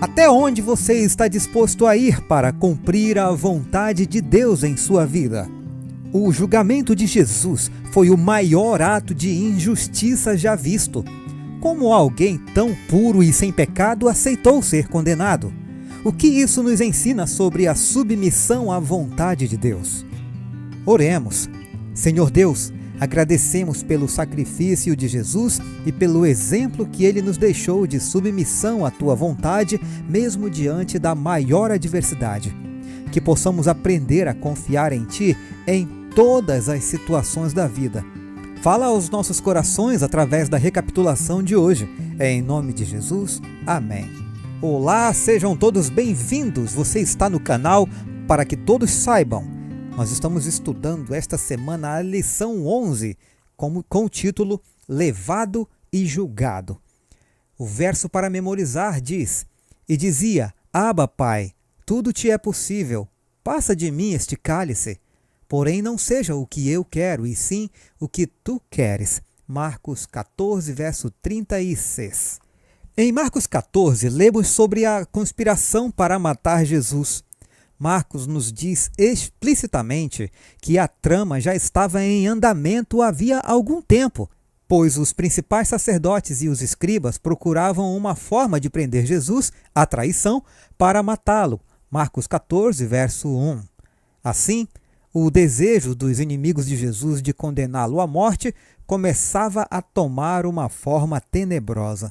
Até onde você está disposto a ir para cumprir a vontade de Deus em sua vida? O julgamento de Jesus foi o maior ato de injustiça já visto. Como alguém tão puro e sem pecado aceitou ser condenado? O que isso nos ensina sobre a submissão à vontade de Deus? Oremos. Senhor Deus, agradecemos pelo sacrifício de Jesus e pelo exemplo que ele nos deixou de submissão à tua vontade, mesmo diante da maior adversidade. Que possamos aprender a confiar em ti em todas as situações da vida. Fala aos nossos corações através da recapitulação de hoje. Em nome de Jesus, amém. Olá, sejam todos bem-vindos. Você está no canal Para que Todos Saibam. Nós estamos estudando esta semana a lição 11, com o título Levado e Julgado. O verso para memorizar diz: E dizia, Abba, Pai, tudo te é possível, passa de mim este cálice, porém não seja o que eu quero, e sim o que tu queres. Marcos 14, verso 36. Em Marcos 14, lemos sobre a conspiração para matar Jesus. Marcos nos diz explicitamente que a trama já estava em andamento havia algum tempo, pois os principais sacerdotes e os escribas procuravam uma forma de prender Jesus, a traição, para matá-lo. Marcos 14, verso 1. Assim, o desejo dos inimigos de Jesus de condená-lo à morte começava a tomar uma forma tenebrosa.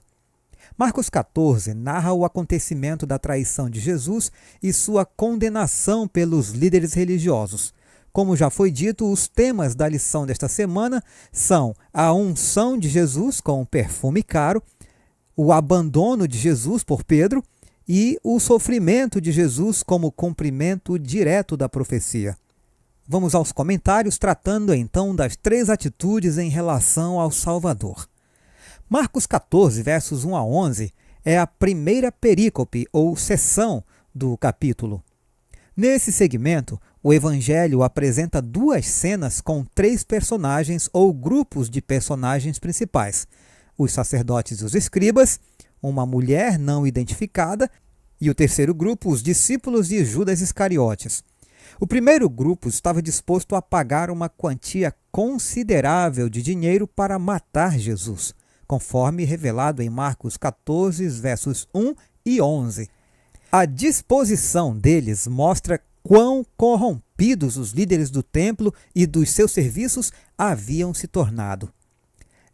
Marcos 14 narra o acontecimento da traição de Jesus e sua condenação pelos líderes religiosos. Como já foi dito, os temas da lição desta semana são a unção de Jesus com perfume caro, o abandono de Jesus por Pedro e o sofrimento de Jesus como cumprimento direto da profecia. Vamos aos comentários, tratando então das 3 atitudes em relação ao Salvador. Marcos 14, versos 1 a 11, é a primeira perícope ou seção do capítulo. Nesse segmento, o Evangelho apresenta 2 cenas com 3 personagens ou grupos de personagens principais: os sacerdotes e os escribas, uma mulher não identificada e o terceiro grupo, os discípulos de Judas Iscariotes. O primeiro grupo estava disposto a pagar uma quantia considerável de dinheiro para matar Jesus, conforme revelado em Marcos 14, versos 1 e 11. A disposição deles mostra quão corrompidos os líderes do templo e dos seus serviços haviam se tornado.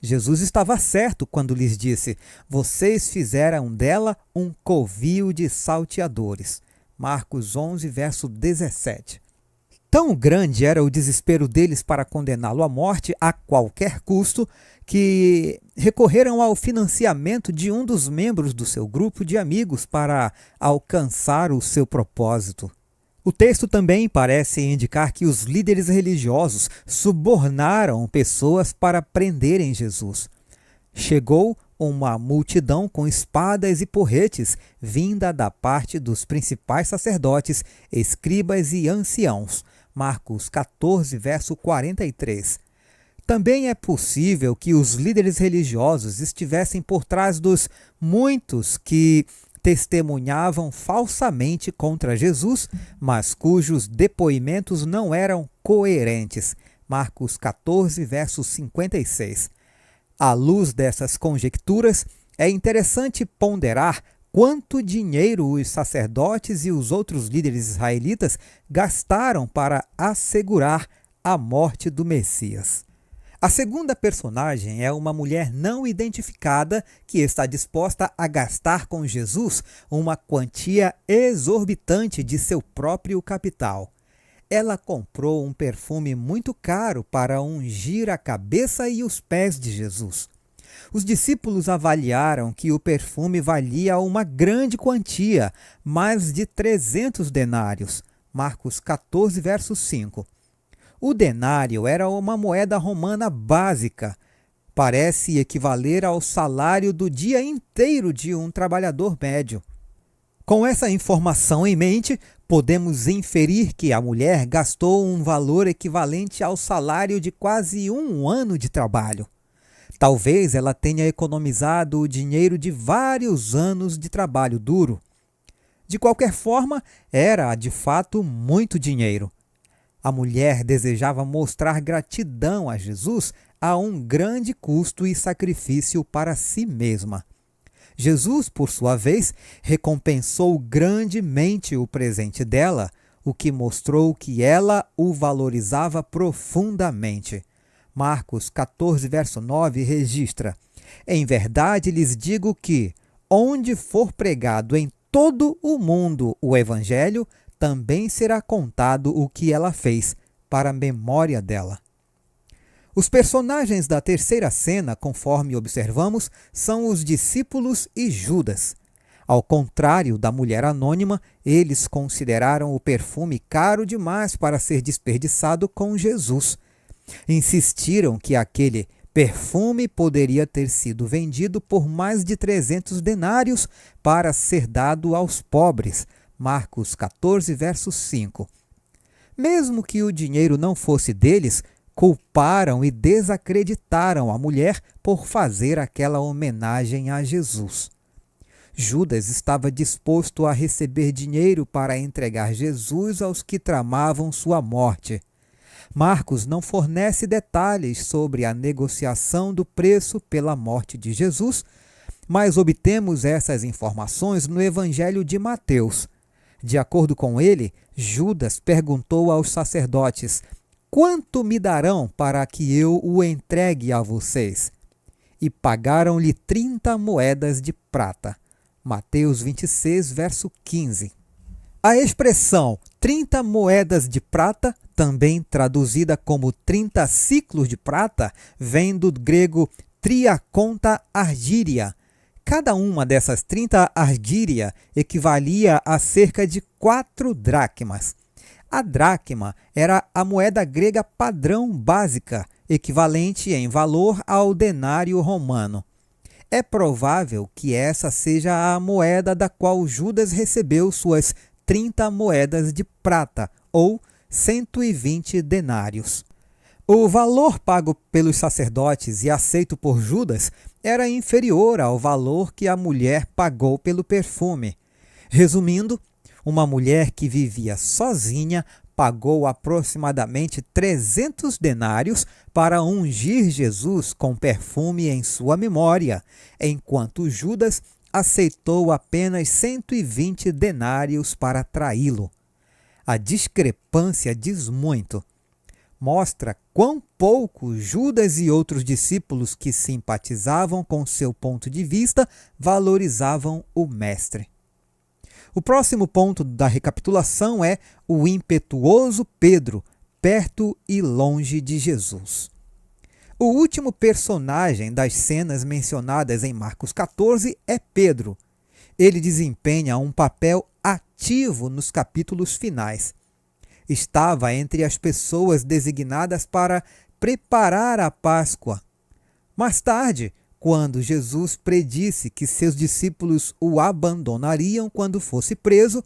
Jesus estava certo quando lhes disse: vocês fizeram dela um covil de salteadores. Marcos 11, verso 17. Tão grande era o desespero deles para condená-lo à morte a qualquer custo, que recorreram ao financiamento de um dos membros do seu grupo de amigos para alcançar o seu propósito. O texto também parece indicar que os líderes religiosos subornaram pessoas para prenderem Jesus. Chegou uma multidão com espadas e porretes, vinda da parte dos principais sacerdotes, escribas e anciãos. Marcos 14, verso 43. Também é possível que os líderes religiosos estivessem por trás dos muitos que testemunhavam falsamente contra Jesus, mas cujos depoimentos não eram coerentes. Marcos 14, verso 56. À luz dessas conjecturas, é interessante ponderar quanto dinheiro os sacerdotes e os outros líderes israelitas gastaram para assegurar a morte do Messias. A segunda personagem é uma mulher não identificada que está disposta a gastar com Jesus uma quantia exorbitante de seu próprio capital. Ela comprou um perfume muito caro para ungir a cabeça e os pés de Jesus. Os discípulos avaliaram que o perfume valia uma grande quantia, mais de 300 denários. Marcos 14, verso 5. O denário era uma moeda romana básica. Parece equivaler ao salário do dia inteiro de um trabalhador médio. Com essa informação em mente, podemos inferir que a mulher gastou um valor equivalente ao salário de quase um ano de trabalho. Talvez ela tenha economizado o dinheiro de vários anos de trabalho duro. De qualquer forma, era de fato muito dinheiro. A mulher desejava mostrar gratidão a Jesus a um grande custo e sacrifício para si mesma. Jesus, por sua vez, recompensou grandemente o presente dela, o que mostrou que ela o valorizava profundamente. Marcos 14, verso 9 registra: Em verdade lhes digo que, onde for pregado em todo o mundo o Evangelho, também será contado o que ela fez, para a memória dela. Os personagens da terceira cena, conforme observamos, são os discípulos e Judas. Ao contrário da mulher anônima, eles consideraram o perfume caro demais para ser desperdiçado com Jesus. Insistiram que aquele perfume poderia ter sido vendido por mais de 300 denários para ser dado aos pobres. Marcos 14, verso 5. Mesmo que o dinheiro não fosse deles, culparam e desacreditaram a mulher por fazer aquela homenagem a Jesus. Judas estava disposto a receber dinheiro para entregar Jesus aos que tramavam sua morte. Marcos não fornece detalhes sobre a negociação do preço pela morte de Jesus, mas obtemos essas informações no Evangelho de Mateus. De acordo com ele, Judas perguntou aos sacerdotes: Quanto me darão para que eu o entregue a vocês? E pagaram-lhe 30 moedas de prata. Mateus 26, verso 15. A expressão 30 moedas de prata, também traduzida como 30 ciclos de prata, vem do grego triaconta argíria. Cada uma dessas 30 argíria equivalia a cerca de 4 dracmas. A dracma era a moeda grega padrão básica, equivalente em valor ao denário romano. É provável que essa seja a moeda da qual Judas recebeu suas 30 moedas de prata, ou 120 denários. O valor pago pelos sacerdotes e aceito por Judas era inferior ao valor que a mulher pagou pelo perfume. Resumindo, uma mulher que vivia sozinha pagou aproximadamente 300 denários para ungir Jesus com perfume em sua memória, enquanto Judas aceitou apenas 120 denários para traí-lo. A discrepância diz muito. Mostra quão pouco Judas e outros discípulos que simpatizavam com seu ponto de vista valorizavam o Mestre. O próximo ponto da recapitulação é o impetuoso Pedro, perto e longe de Jesus. O último personagem das cenas mencionadas em Marcos 14 é Pedro. Ele desempenha um papel ativo nos capítulos finais. Estava entre as pessoas designadas para preparar a Páscoa. Mais tarde, quando Jesus predisse que seus discípulos o abandonariam quando fosse preso,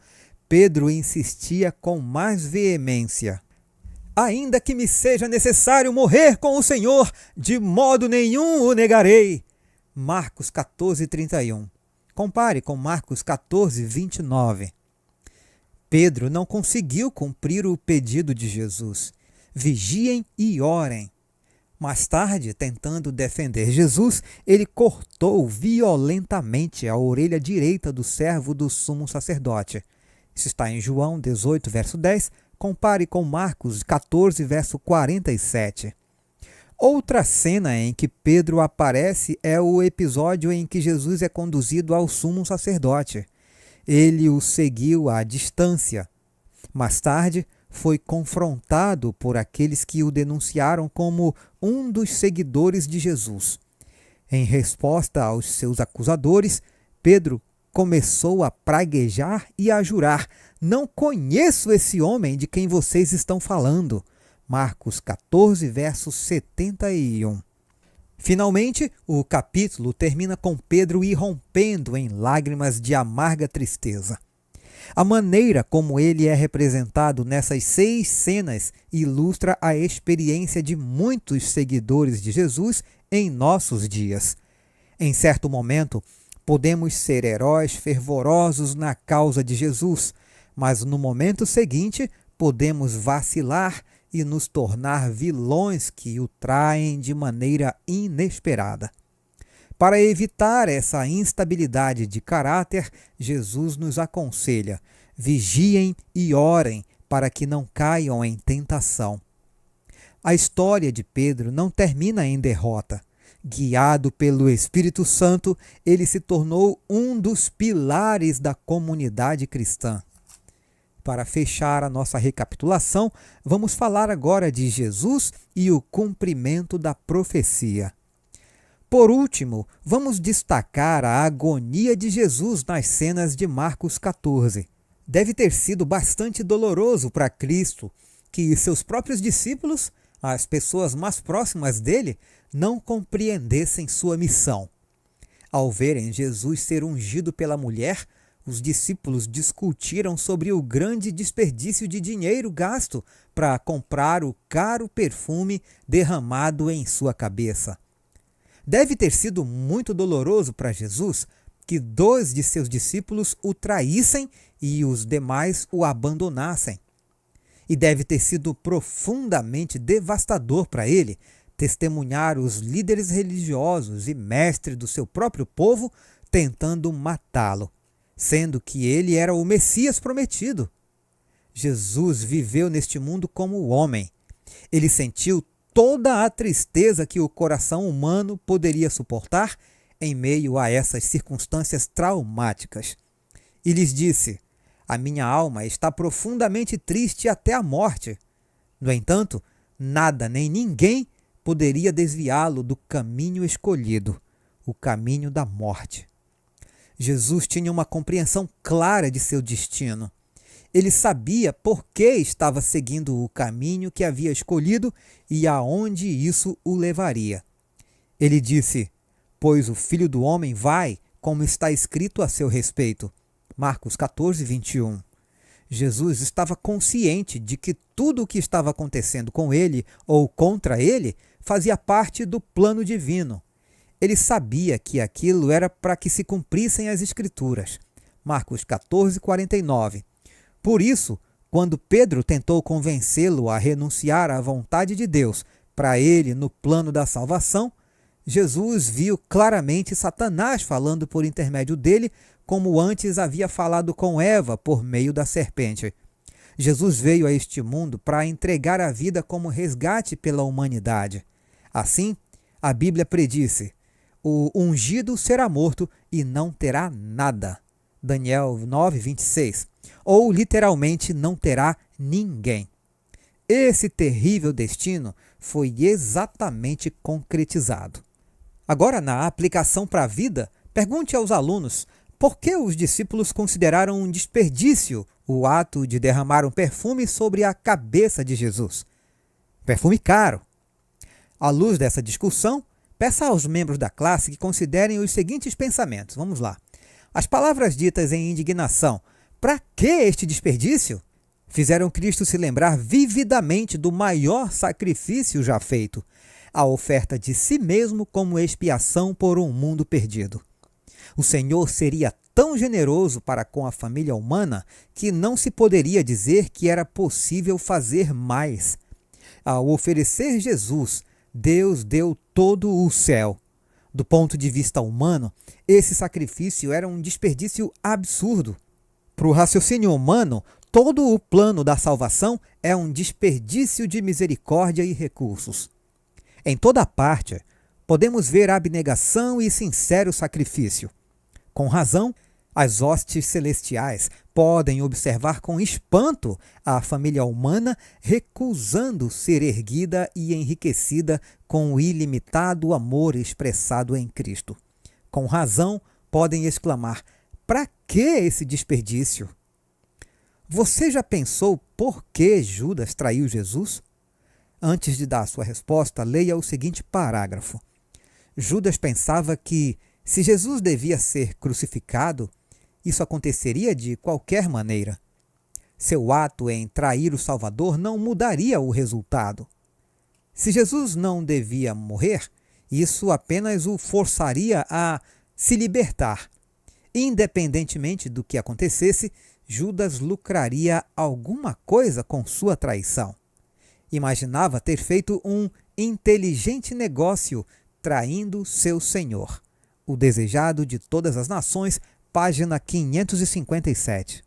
Pedro insistia com mais veemência: Ainda que me seja necessário morrer com o Senhor, de modo nenhum o negarei. Marcos 14, 31. Compare com Marcos 14, 29. Pedro não conseguiu cumprir o pedido de Jesus. Vigiem e orem. Mais tarde, tentando defender Jesus, ele cortou violentamente a orelha direita do servo do sumo sacerdote. Isso está em João 18, verso 10. Compare com Marcos 14, verso 47. Outra cena em que Pedro aparece é o episódio em que Jesus é conduzido ao sumo sacerdote. Ele o seguiu à distância. Mais tarde, foi confrontado por aqueles que o denunciaram como um dos seguidores de Jesus. Em resposta aos seus acusadores, Pedro começou a praguejar e a jurar: Não conheço esse homem de quem vocês estão falando. Marcos 14, verso 71. Finalmente, o capítulo termina com Pedro irrompendo em lágrimas de amarga tristeza. A maneira como ele é representado nessas 6 cenas ilustra a experiência de muitos seguidores de Jesus em nossos dias. Em certo momento, Podemos ser heróis fervorosos na causa de Jesus, mas no momento seguinte podemos vacilar e nos tornar vilões que o traem de maneira inesperada. Para evitar essa instabilidade de caráter, Jesus nos aconselha: vigiem e orem para que não caiam em tentação. A história de Pedro não termina em derrota. Guiado pelo Espírito Santo, ele se tornou um dos pilares da comunidade cristã. Para fechar a nossa recapitulação, vamos falar agora de Jesus e o cumprimento da profecia. Por último, vamos destacar a agonia de Jesus nas cenas de Marcos 14. Deve ter sido bastante doloroso para Cristo que seus próprios discípulos, as pessoas mais próximas dele, não compreendessem sua missão. Ao verem Jesus ser ungido pela mulher, os discípulos discutiram sobre o grande desperdício de dinheiro gasto para comprar o caro perfume derramado em sua cabeça. Deve ter sido muito doloroso para Jesus que 2 de seus discípulos o traíssem e os demais o abandonassem. E deve ter sido profundamente devastador para ele testemunhar os líderes religiosos e mestres do seu próprio povo tentando matá-lo, sendo que ele era o Messias prometido. Jesus viveu neste mundo como homem. Ele sentiu toda a tristeza que o coração humano poderia suportar em meio a essas circunstâncias traumáticas. E lhes disse: a minha alma está profundamente triste até a morte. No entanto, nada nem ninguém poderia desviá-lo do caminho escolhido, o caminho da morte. Jesus tinha uma compreensão clara de seu destino. Ele sabia por que estava seguindo o caminho que havia escolhido e aonde isso o levaria. Ele disse: pois o Filho do Homem vai, como está escrito a seu respeito. Marcos 14, 21. Jesus estava consciente de que tudo o que estava acontecendo com ele ou contra ele fazia parte do plano divino. Ele sabia que aquilo era para que se cumprissem as Escrituras. Marcos 14, 49. Por isso, quando Pedro tentou convencê-lo a renunciar à vontade de Deus para ele no plano da salvação, Jesus viu claramente Satanás falando por intermédio dele, como antes havia falado com Eva por meio da serpente. Jesus veio a este mundo para entregar a vida como resgate pela humanidade. Assim, a Bíblia predisse: o ungido será morto e não terá nada. Daniel 9, 26. Ou literalmente não terá ninguém. Esse terrível destino foi exatamente concretizado. Agora, na aplicação para a vida, pergunte aos alunos por que os discípulos consideraram um desperdício o ato de derramar um perfume sobre a cabeça de Jesus. Perfume caro. À luz dessa discussão, peça aos membros da classe que considerem os seguintes pensamentos. Vamos lá. As palavras ditas em indignação: para que este desperdício? Fizeram Cristo se lembrar vividamente do maior sacrifício já feito, a oferta de si mesmo como expiação por um mundo perdido. O Senhor seria tão generoso para com a família humana que não se poderia dizer que era possível fazer mais. Ao oferecer Jesus, Deus deu todo o céu. Do ponto de vista humano, esse sacrifício era um desperdício absurdo. Para o raciocínio humano, todo o plano da salvação é um desperdício de misericórdia e recursos. Em toda parte, podemos ver abnegação e sincero sacrifício. Com razão, as hostes celestiais podem observar com espanto a família humana recusando ser erguida e enriquecida com o ilimitado amor expressado em Cristo. Com razão, podem exclamar: para que esse desperdício? Você já pensou por que Judas traiu Jesus? Antes de dar sua resposta, leia o seguinte parágrafo. Judas pensava que, se Jesus devia ser crucificado, isso aconteceria de qualquer maneira. Seu ato em trair o Salvador não mudaria o resultado. Se Jesus não devia morrer, isso apenas o forçaria a se libertar, Independentemente do que acontecesse, Judas lucraria alguma coisa com sua traição. Imaginava ter feito um inteligente negócio traindo seu senhor. O desejado de todas as nações, página 557.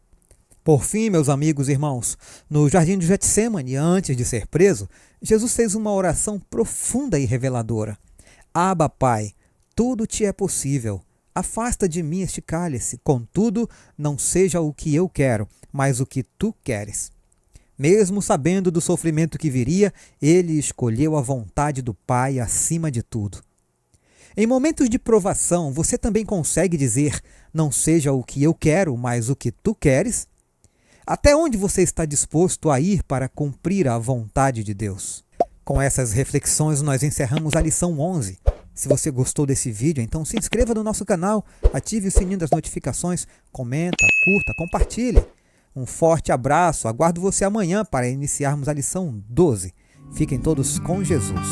Por fim, meus amigos e irmãos, no jardim de Getsêmani, antes de ser preso, Jesus fez uma oração profunda e reveladora. Abba, Pai, tudo te é possível. Afasta de mim este cálice, contudo, não seja o que eu quero, mas o que tu queres. Mesmo sabendo do sofrimento que viria, ele escolheu a vontade do Pai acima de tudo. Em momentos de provação, você também consegue dizer, não seja o que eu quero, mas o que tu queres? Até onde você está disposto a ir para cumprir a vontade de Deus? Com essas reflexões, nós encerramos a lição 11. Se você gostou desse vídeo, então se inscreva no nosso canal, ative o sininho das notificações, comenta, curta, compartilhe. Um forte abraço, aguardo você amanhã para iniciarmos a lição 12. Fiquem todos com Jesus.